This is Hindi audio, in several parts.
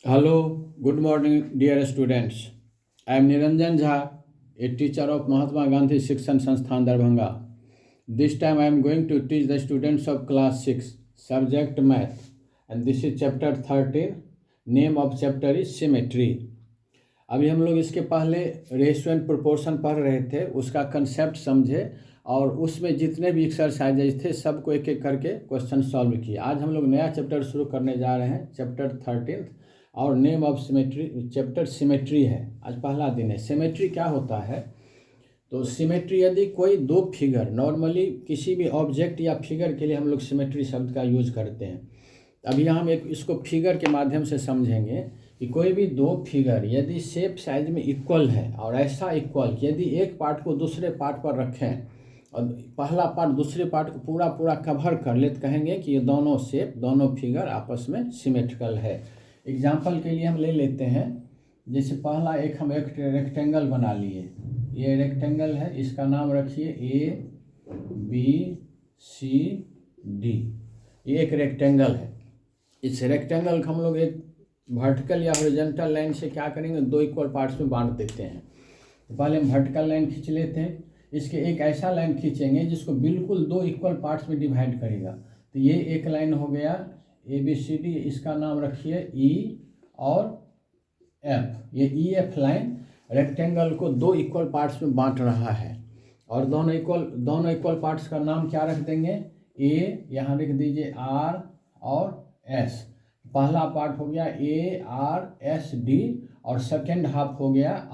Hello, good morning, dear students. I am Niranjan Jha, a teacher of Mahatma Gandhi Shikshan Sansthan Darbhanga. This time I am going to teach the students of class 6, subject math, and this is chapter 13. Name of chapter is symmetry. अभी हम लोग इसके पहले रेशियो एंड प्रोपोर्शन पढ़ रहे थे, उसका कंसेप्ट समझे और उसमें जितने भी एक्सरसाइजेज थे सबको एक एक करके क्वेश्चन सॉल्व किए। आज हम लोग नया चैप्टर शुरू करने जा रहे हैं, चैप्टर 13 और name of symmetry. Chapter symmetry है, आज पहला दिन है। सिमेट्री क्या होता है? तो सिमेट्री यदि कोई दो फिगर, नॉर्मली किसी भी ऑब्जेक्ट या फिगर के लिए हम लोग सिमेट्री शब्द का यूज करते हैं। अभी हम एक इसको फिगर के माध्यम से समझेंगे कि कोई भी दो फिगर यदि शेप साइज में इक्वल है और ऐसा इक्वल कि यदि एक पार्ट को दूसरे पार्ट पर रखें और पहला पार्ट दूसरे पार्ट को पूरा कवर कर ले तो कहेंगे कि ये दोनों शेप, दोनों फिगर आपस में सिमेट्रिकल है। एग्जाम्पल के लिए हम ले लेते हैं, जैसे पहला हम एक रेक्टेंगल बना लिए। ये रेक्टेंगल है, इसका नाम रखिए ABCD। ये एक रेक्टेंगल है। इस रेक्टेंगल को हम लोग एक वर्टिकल या हॉरिजॉन्टल लाइन से क्या करेंगे, दो इक्वल पार्ट्स में बांट देते हैं। तो पहले हम वर्टिकल लाइन खींच लेते हैं, इसके एक ऐसा लाइन खींचेंगे जिसको बिल्कुल दो इक्वल पार्ट्स में डिवाइड करेगा। तो ये एक लाइन हो गया ABCD, इसका नाम रखिए E और F। ये EF लाइन रेक्टेंगल को दो इक्वल पार्ट्स में बांट रहा है और दोनों इक्वल पार्ट्स का नाम क्या रख देंगे, A, यहाँ लिख दीजिए R और S। पहला पार्ट हो गया ARSD और सेकेंड हाफ हो गया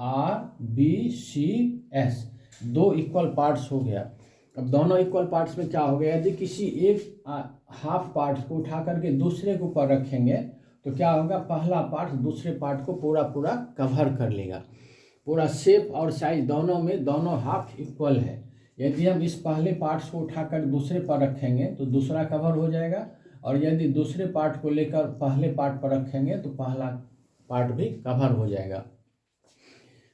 RBCS। दो इक्वल पार्ट्स हो गया। अब दोनों इक्वल पार्ट्स में क्या हो गया, यदि किसी एक हाफ पार्ट को उठा करके दूसरे के ऊपर रखेंगे तो क्या होगा, पहला पार्ट दूसरे पार्ट को पूरा कवर कर लेगा। पूरा शेप और साइज दोनों में दोनों हाफ इक्वल है। यदि हम इस पहले पार्ट्स को उठाकर दूसरे पर रखेंगे तो दूसरा कवर हो जाएगा और यदि दूसरे पार्ट को लेकर पहले पार्ट पर रखेंगे तो पहला पार्ट भी कवर हो जाएगा।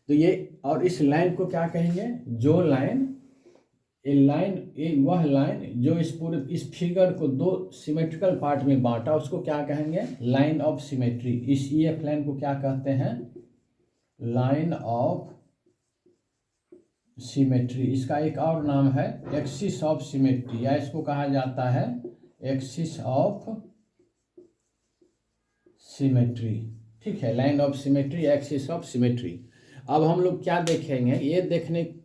तो ये और इस लाइन को क्या कहेंगे, जो लाइन वह लाइन जो इस फिगर को दो सिमेट्रिकल पार्ट में बांटा उसको क्या कहेंगे, लाइन ऑफ सिमेट्री। इस EF लाइन को क्या कहते हैं, लाइन ऑफ सिमेट्री। इसका एक और नाम है एक्सिस ऑफ सिमेट्री, या इसको कहा जाता है एक्सिस ऑफ सिमेट्री। ठीक है, line of symmetry, axis of symmetry. अब हम लोग क्या देखेंगे, ये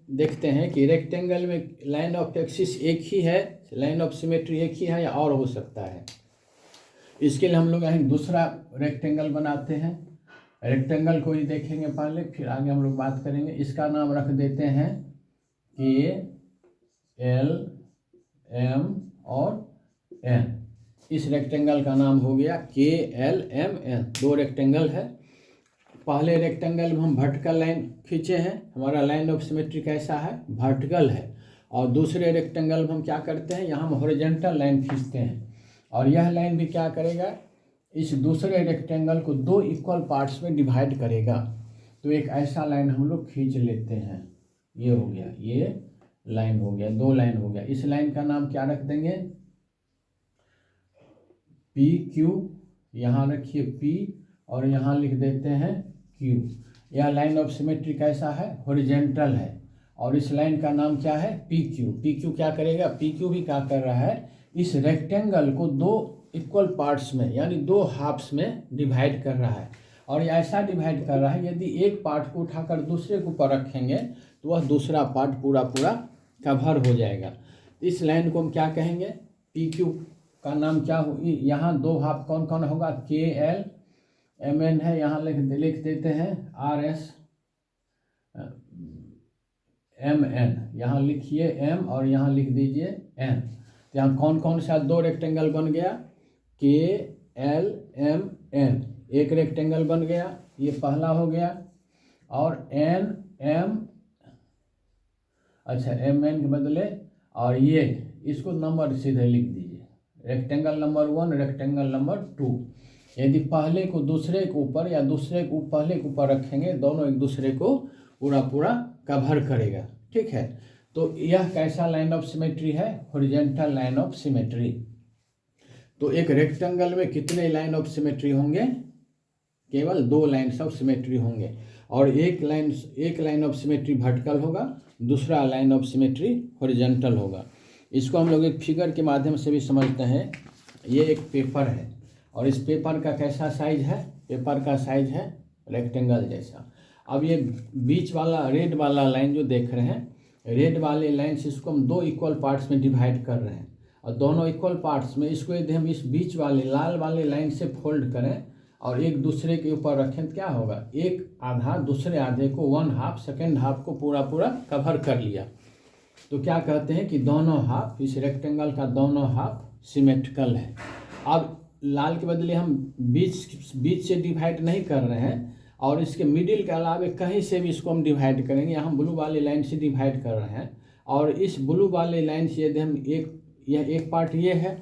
देखते हैं कि रेक्टेंगल में लाइन ऑफ एक्सिस एक ही है, लाइन ऑफ सिमेट्री एक ही है या और हो सकता है। इसके लिए हम लोग यहाँ दूसरा रेक्टेंगल बनाते हैं। रेक्टेंगल को ही देखेंगे पहले, फिर आगे हम लोग बात करेंगे। इसका नाम रख देते हैं KLM और N। इस रेक्टेंगल का नाम हो गया KLMN। दो रेक्टेंगल है। पहले रेक्टेंगल में हम वर्टिकल लाइन खींचे हैं, हमारा लाइन ऑफ सिमेट्री कैसा है, वर्टिकल है। और दूसरे रेक्टेंगल में हम क्या करते हैं, यहाँ हम हॉरिजॉन्टल लाइन खींचते हैं और यह लाइन भी क्या करेगा, इस दूसरे रेक्टेंगल को दो इक्वल पार्ट्स में डिवाइड करेगा। तो एक ऐसा लाइन हम लोग खींच लेते हैं। ये हो गया, ये लाइन हो गया, दो लाइन हो गया। इस लाइन का नाम क्या रख देंगे, PQ। यहाँ रखिए P और यहाँ लिख देते हैं Q। यह लाइन ऑफ सिमेट्री कैसा है, हॉरिजॉन्टल है और इस लाइन का नाम क्या है, PQ। PQ क्या करेगा, PQ भी क्या कर रहा है, इस रेक्टेंगल को दो इक्वल पार्ट्स में यानी दो हाफ्स में डिवाइड कर रहा है। और ये ऐसा डिवाइड कर रहा है, यदि एक पार्ट को उठाकर दूसरे के ऊपर रखेंगे तो वह दूसरा पार्ट पूरा कवर हो जाएगा। इस लाइन को हम क्या कहेंगे, PQ का नाम क्या हो। यहाँ दो हाफ कौन कौन होगा, KLMN है, यहाँ लिख देते हैं RSMN। यहाँ लिखिए M और यहाँ लिख दीजिए N। तो यहाँ कौन कौन सा दो रेक्टेंगल बन गया, KLMN एक रेक्टेंगल बन गया, ये पहला हो गया। और MN के बदले और ये इसको नंबर सीधे लिख दीजिए, रेक्टेंगल नंबर 1, रेक्टेंगल नंबर 2। यदि पहले को दूसरे के ऊपर या दूसरे को पहले के ऊपर रखेंगे, दोनों एक दूसरे को पूरा कवर करेगा। ठीक है, तो यह कैसा लाइन ऑफ सिमेट्री है, हॉरिजॉन्टल लाइन ऑफ सिमेट्री। तो एक रेक्टेंगल में कितने लाइन ऑफ सिमेट्री होंगे, केवल 2 लाइन्स ऑफ सिमेट्री होंगे और एक लाइन ऑफ सिमेट्री वर्टिकल होगा, दूसरा लाइन ऑफ सिमेट्री हॉरिजॉन्टल होगा। इसको हम लोग एक फिगर के माध्यम से भी समझते हैं। ये एक पेपर है और इस पेपर का कैसा साइज है? पेपर का साइज है रेक्टेंगल जैसा। अब ये बीच वाला रेड वाला लाइन जो देख रहे हैं, रेड वाले लाइन से इसको हम 2 इक्वल पार्ट्स में डिवाइड कर रहे हैं और दोनों इक्वल पार्ट्स में इसको यदि हम इस बीच वाले लाल वाले लाइन से फोल्ड करें और एक दूसरे के ऊपर रखें तो क्या होगा? एक आधा दूसरे आधे को 1/2 सेकेंड हाफ को पूरा कवर कर लिया। तो क्या कहते हैं कि दोनों हाफ, इस रेक्टेंगल का दोनों हाफ सिमेट्रिकल है। अब लाल के बदले हम बीच से डिवाइड नहीं कर रहे हैं और इसके मिडिल के अलावे कहीं से भी इसको हम डिवाइड करेंगे। यहाँ ब्लू वाले लाइन से डिवाइड कर रहे हैं और इस ब्लू वाले लाइन से यदि हम एक पार्ट ये है,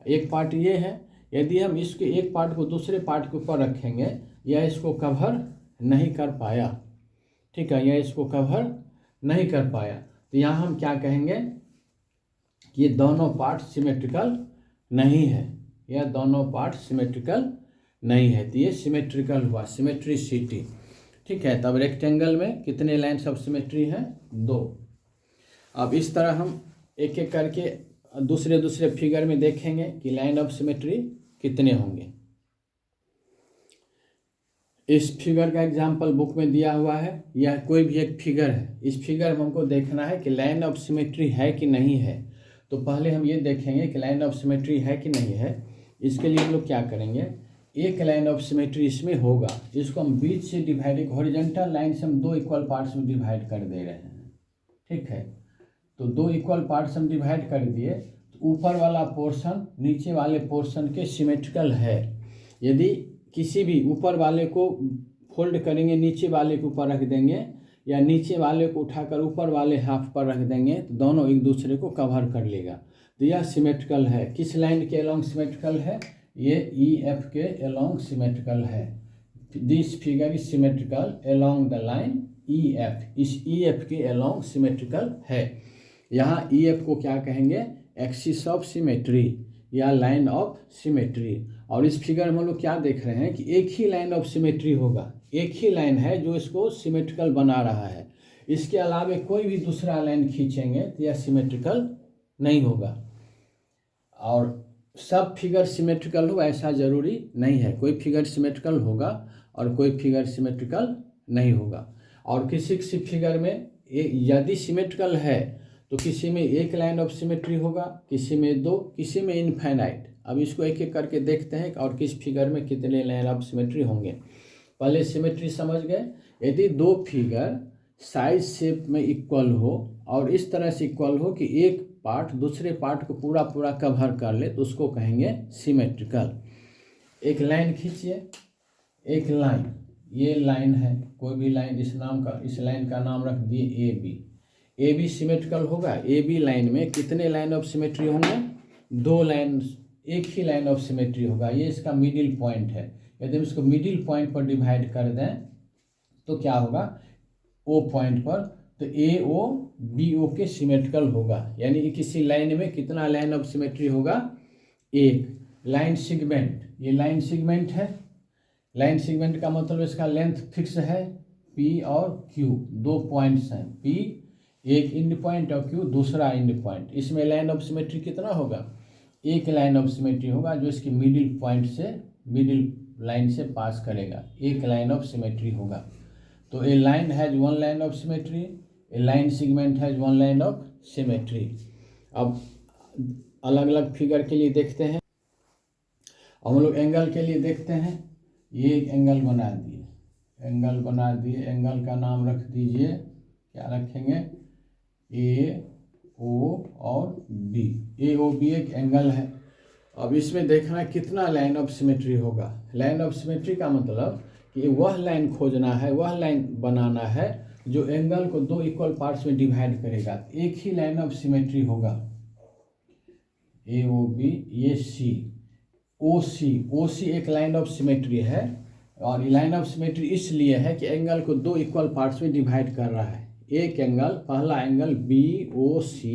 एक पार्ट ये है, यदि हम इसके एक पार्ट को दूसरे पार्ट के ऊपर रखेंगे, यह इसको कवर नहीं कर पाया। ठीक है, यह इसको कवर नहीं कर पाया। तो यहाँ हम क्या कहेंगे कि ये दोनों पार्ट सिमेट्रिकल नहीं है, यह दोनों पार्ट सिमेट्रिकल नहीं है। तो ये सिमेट्रिकल हुआ, सिमेट्रिसिटी। ठीक है, तब रेक्टेंगल में कितने लाइन्स ऑफ सिमेट्री हैं? 2। अब इस तरह हम एक एक करके दूसरे फिगर में देखेंगे कि लाइन ऑफ सिमेट्री कितने होंगे। इस फिगर का एग्जाम्पल बुक में दिया हुआ है, यह कोई भी एक फिगर है। इस फिगर में हमको देखना है कि लाइन ऑफ सिमेट्री है कि नहीं है। तो पहले हम ये देखेंगे कि लाइन ऑफ सिमेट्री है कि नहीं है। इसके लिए हम लोग क्या करेंगे, एक लाइन ऑफ सिमेट्री इसमें होगा, इसको हम बीच से डिवाइड, एक हॉरिजॉन्टल लाइन से हम 2 इक्वल पार्ट्स में डिवाइड कर दे रहे हैं। ठीक है, तो 2 इक्वल पार्ट्स हम डिवाइड कर दिए, तो ऊपर वाला पोर्शन नीचे वाले पोर्शन के सिमेट्रिकल है। यदि किसी भी ऊपर वाले को फोल्ड करेंगे, नीचे वाले के ऊपर रख देंगे या नीचे वाले को उठाकर ऊपर वाले हाफ पर रख देंगे, तो दोनों एक दूसरे को कवर कर लेगा। तो यह सिमेट्रिकल है। किस लाइन के अलोंग सिमेट्रिकल है? ये EF के अलोंग सिमेट्रिकल है। This figure is symmetrical along the line EF। इस EF के अलोंग सिमेट्रिकल है। यहाँ EF को क्या कहेंगे? एक्सिस ऑफ सिमेट्री या लाइन ऑफ सिमेट्री। और इस फिगर में हम लोग क्या देख रहे हैं कि एक ही लाइन ऑफ सिमेट्री होगा, एक ही लाइन है जो इसको सिमेट्रिकल बना रहा है। इसके अलावे कोई भी दूसरा लाइन खींचेंगे तो यह सिमेट्रिकल नहीं होगा। और सब फिगर सिमेट्रिकल हो ऐसा ज़रूरी नहीं है, कोई फिगर सिमेट्रिकल होगा और कोई फिगर सिमेट्रिकल नहीं होगा। और किसी किसी फिगर में यदि सिमेट्रिकल है तो किसी में एक लाइन ऑफ सिमेट्री होगा, किसी में 2, किसी में इनफाइनाइट। अब इसको एक एक करके देखते हैं और किस फिगर में कितने लाइन ऑफ सिमेट्री होंगे। पहले सिमेट्री समझ गए। यदि 2 फिगर साइज शेप में इक्वल हो और इस तरह से इक्वल हो कि एक पार्ट दूसरे पार्ट को पूरा कवर कर ले, तो उसको कहेंगे सिमेट्रिकल। एक लाइन खींचिए, एक लाइन, ये लाइन है, कोई भी लाइन, इस लाइन का नाम रख दिए AB। AB सिमेट्रिकल होगा। AB लाइन में कितने लाइन ऑफ सिमेट्री होंगे? 2 लाइन, एक ही लाइन ऑफ सिमेट्री होगा। ये इसका मिडिल पॉइंट है। यदि हम इसको मिडिल पॉइंट पर डिवाइड कर दें तो क्या होगा? O पॉइंट पर, तो AO BO के सिमेट्रिकल होगा। यानी कि किसी लाइन में कितना लाइन ऑफ सिमेट्री होगा? एक लाइन सेगमेंट। ये लाइन सेगमेंट है। लाइन सेगमेंट का मतलब इसका लेंथ फिक्स है, P और Q 2 पॉइंट्स हैं। P एक इंड पॉइंट और Q दूसरा इंड पॉइंट। इसमें लाइन ऑफ सिमेट्री कितना होगा? एक लाइन ऑफ सिमेट्री होगा जो इसकी मिडिल पॉइंट से, मिडिल लाइन से पास करेगा, एक लाइन ऑफ सिमेट्री होगा। तो a line has 1 line of symmetry, a line segment has 1 line of symmetry. अब अलग अलग फिगर के लिए देखते हैं। हम लोग एंगल के लिए देखते हैं। ये एक एंगल बना दिए, एंगल बना दिए, एंगल का नाम रख दीजिए, क्या रखेंगे? AO और B। AOB एक एंगल है। अब इसमें देखना है कितना लाइन ऑफ सिमेट्री होगा। लाइन ऑफ सिमेट्री का मतलब कि वह लाइन खोजना है, वह लाइन बनाना है जो एंगल को 2 इक्वल पार्ट्स में डिवाइड करेगा। एक ही लाइन ऑफ सिमेट्री होगा। AOB, ये C, OC एक लाइन ऑफ सिमेट्री है। और ये लाइन ऑफ सिमेट्री इसलिए है कि एंगल को 2 इक्वल पार्ट्स में डिवाइड कर रहा है। एक एंगल, पहला एंगल BOC,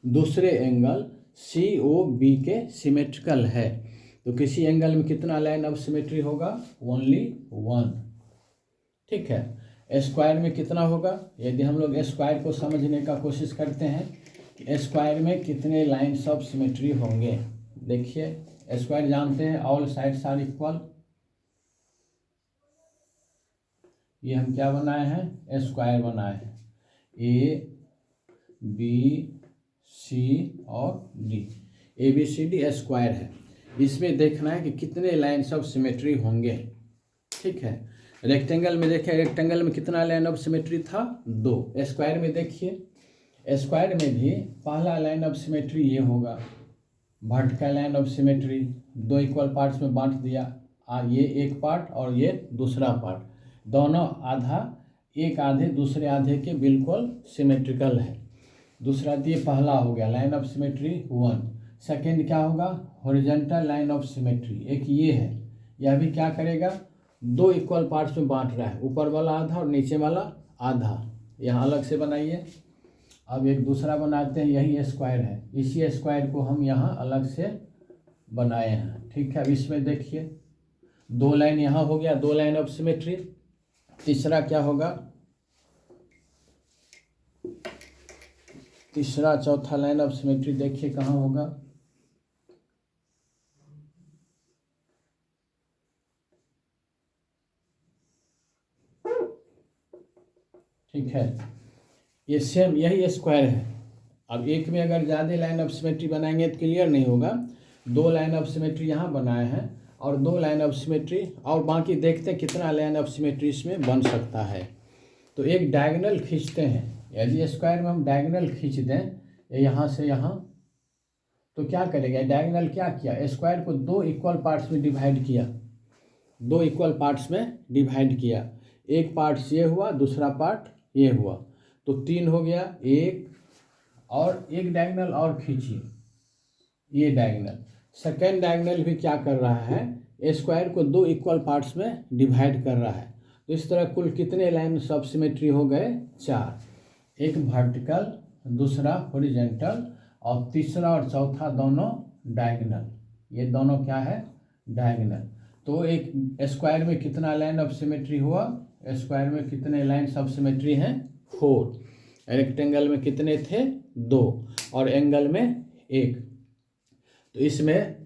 दूसरे एंगल COB के सिमेट्रिकल है। तो किसी एंगल में कितना लाइन ऑफ सिमेट्री होगा? Only one. ठीक है। स्क्वायर में कितना होगा? यदि हम लोग स्क्वायर को समझने का कोशिश करते हैं कि स्क्वायर में कितने लाइन्स ऑफ सिमेट्री होंगे। देखिए स्क्वायर जानते हैं ऑल साइड्स आर इक्वल। ये हम क्या बनाए हैं? स्क्वायर बनाए हैं। ए बी सी और D, A B C D square है। इसमें देखना है कि कितने लाइन्स ऑफ सिमेट्री होंगे। ठीक है। रेक्टेंगल में देखिए, रेक्टेंगल में कितना लाइन ऑफ सिमेट्री था? 2। स्क्वायर में देखिए, स्क्वायर में भी पहला लाइन ऑफ सिमेट्री ये होगा, vertical line of symmetry. 2 equal parts में बांट दिया, ये एक पार्ट और ये दूसरा पार्ट, दोनों आधा, एक आधे दूसरे आधे के बिल्कुल सिमेट्रिकल है। दूसरा ये पहला हो गया लाइन ऑफ सिमेट्री 1। सेकेंड क्या होगा? हॉरिजॉन्टल लाइन ऑफ सिमेट्री, एक ये है। यह भी क्या करेगा? 2 इक्वल पार्ट्स में बांट रहा है, ऊपर वाला आधा और नीचे वाला आधा। यहाँ अलग से बनाइए। अब एक दूसरा बनाते हैं, यही स्क्वायर है, इसी स्क्वायर को हम यहाँ अलग से बनाए हैं। ठीक है। अब इसमें देखिए 2 लाइन यहाँ हो गया, 2 लाइन ऑफ सिमेट्री। तीसरा क्या होगा? तीसरा चौथा लाइन ऑफ सिमेट्री देखिए कहाँ होगा? ठीक है। ये सेम यही स्क्वायर है। अब एक में अगर ज़्यादा लाइन ऑफ सिमेट्री बनाएंगे तो क्लियर नहीं होगा। 2 लाइन ऑफ सिमेट्री यहाँ बनाए हैं और 2 लाइन ऑफ सिमेट्री, और बाकी देखते हैं कितना लाइन ऑफ सिमेट्री इसमें बन सकता है। तो एक डायगोनल खींचते हैं। यदि स्क्वायर में हम डायगोनल खींच दें यहाँ से यहाँ, तो क्या करेगा? डायगोनल क्या किया? स्क्वायर को 2 इक्वल पार्ट्स में डिवाइड किया, 2 इक्वल पार्ट्स में डिवाइड किया। एक पार्ट ये हुआ, दूसरा पार्ट ये हुआ, तो 3 हो गया। एक और एक डायगोनल और खींचिए, ये डायगोनल। सेकेंड डायगोनल भी क्या कर रहा है? स्क्वायर को 2 इक्वल पार्ट्स में डिवाइड कर रहा है। तो इस तरह कुल कितने लाइन ऑफ सिमेट्री हो गए? 4। एक वर्टिकल, दूसरा हॉरिजॉन्टल और तीसरा और चौथा दोनों डायगोनल। ये दोनों क्या है? डायगोनल। तो एक स्क्वायर में कितना लाइन ऑफ सिमेट्री हुआ? स्क्वायर में कितने लाइन्स ऑफ सिमेट्री हैं? 4। रेक्टेंगल में कितने थे? 2 और एंगल में 1। तो इसमें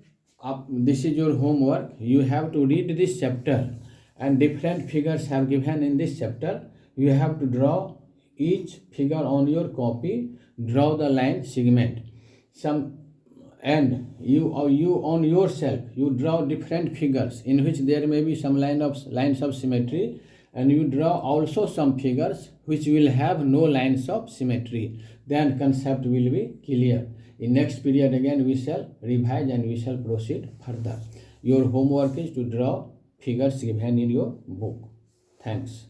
आप, this is your homework, you have to read this chapter and different figures have given in this chapter. You have to draw each figure on your copy, draw the line segment, and you on yourself you draw different figures in which there may be some lines of symmetry, and you draw also some figures which will have no lines of symmetry. Then concept will be clear. In next period again we shall revise and we shall proceed further. Your homework is to draw figures given in your book. Thanks.